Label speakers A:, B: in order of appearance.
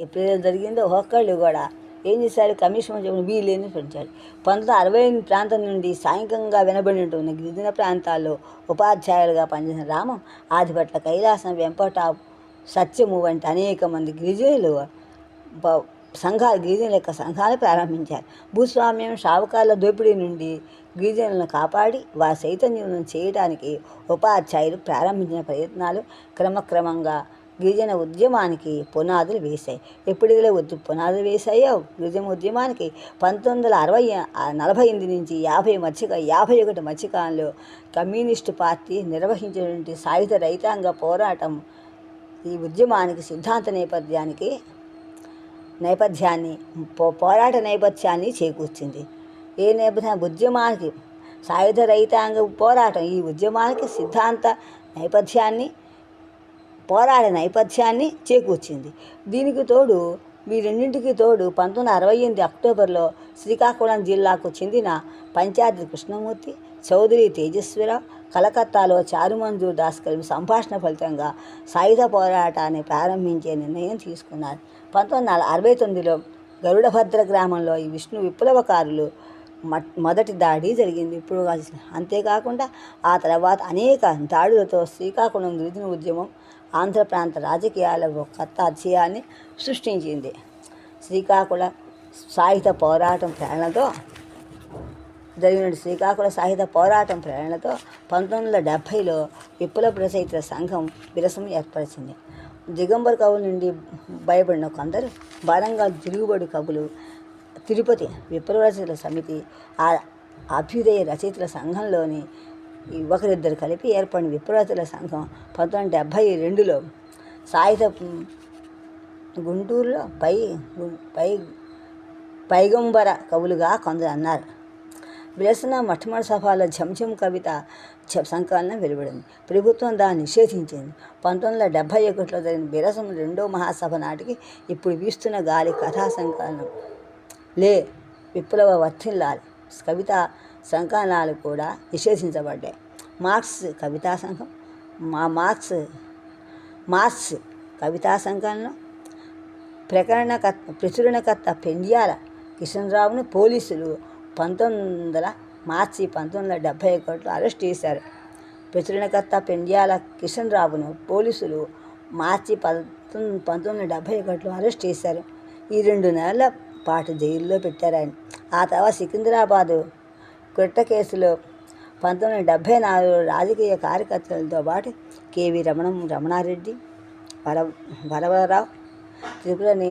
A: ఎప్పుడైతే జరిగిందో ఒక్కళ్ళు కూడా ఏం చేశారు, కమిషన్ చెప్పిన వీలేని పెంచాడు. 1968 ప్రాంతం నుండి సాయంకంగా వినబడినటువంటి గిరిజన ప్రాంతాల్లో ఉపాధ్యాయులుగా పనిచేసిన రామం ఆదిపట్ల, కైలాసం, వెంపట, సత్యము వంటి అనేక మంది గిరిజనులు గిరిజనుల యొక్క సంఘాలు ప్రారంభించారు. భూస్వామ్యం, షావుకారుల దోపిడీ నుండి గిరిజనులను కాపాడి వారి చైతన్యం చేయడానికి ఉపాధ్యాయులు ప్రారంభించిన ప్రయత్నాలు క్రమక్రమంగా గిరిజన ఉద్యమానికి పునాదులు వేశాయి. ఎప్పుడైతే పునాదులు వేశాయో గిరిజన ఉద్యమానికి 1948 నుంచి 51 మధ్యకాలంలో కమ్యూనిస్టు పార్టీ నిర్వహించినటువంటి సాయుధ రైతాంగ పోరాటం ఈ ఉద్యమానికి సిద్ధాంత పోరాట నేపథ్యాన్ని చేకూర్చింది. ఏ నేపథ్యం? ఉద్యమానికి సాయుధ రైతాంగ పోరాటం ఈ ఉద్యమానికి సిద్ధాంత పోరాట నేపథ్యాన్ని చేకూర్చింది. దీనికి తోడు రెండింటికి తోడు 1968 అక్టోబర్లో శ్రీకాకుళం జిల్లాకు చెందిన పంచాయతీ కృష్ణమూర్తి, చౌదరి తేజస్వీరావు కలకత్తాలో చారుమంజూర్ దాస్ కలిపి సంభాషణ ఫలితంగా సాయుధ పోరాటాన్ని ప్రారంభించే నిర్ణయం తీసుకున్నారు. 1969లో గరుడభద్ర గ్రామంలో ఈ విష్ణు విప్లవకారులు మొదటి దాడి జరిగింది. ఇప్పుడు అంతేకాకుండా ఆ తర్వాత అనేక దాడులతో శ్రీకాకుళం గిరిజన ఉద్యమం ఆంధ్ర ప్రాంత రాజకీయాలకు కొత్త అధ్యాయాన్ని సృష్టించింది. శ్రీకాకుళ సాయుధ పోరాటం ప్రేరణతో 1970లో విప్లవ రచయితల సంఘం విరసం ఏర్పరిచింది. దిగంబర కవుల నుండి భయపడిన కొందరు వరంగల్ తిరుగుబడి కవులు, తిరుపతి విప్లవ రచయితల సమితి, అభ్యుదయ రచయితల సంఘంలోని ఒకరిద్దరు కలిపి ఏర్పడిన విప్లవ రచయితల సంఘం 1972లో సాయుధ గుంటూరులో పైగంబర కవులుగా కొందరు అన్నారు. విలసన మొట్టమొదటి సభలో జంజం కవిత సంకలనం వెలువడింది. ప్రభుత్వం దాన్ని నిషేధించింది. 1971లో జరిగిన విరసం రెండో మహాసభ నాటికి ఇప్పుడు వీస్తున్న గాలి కథా సంకలనం, లే విప్లవ వర్ధిల్లాలి కవితా సంకలనాలు కూడా నిషేధించబడ్డాయి. మార్క్స్ కవితా సంఘం, మార్క్స్ కవితా సంకలనం, ప్రచురణకర్త పెండ్యాల కిషన్రావును పోలీసులు మార్చి 1971లో అరెస్ట్ చేశారు. ప్రచురణకర్త పెండ్యాల కిషన్రావును పోలీసులు మార్చి 1971లో అరెస్ట్ చేశారు. ఈ 2 నెలల పాటు జైల్లో పెట్టారు ఆయన. ఆ తర్వాత సికింద్రాబాదు కొట్ట కేసులో 1974లో రాజకీయ కార్యకర్తలతో పాటు కేవీ రమణారెడ్డి, వరవరరావు, త్రిపుర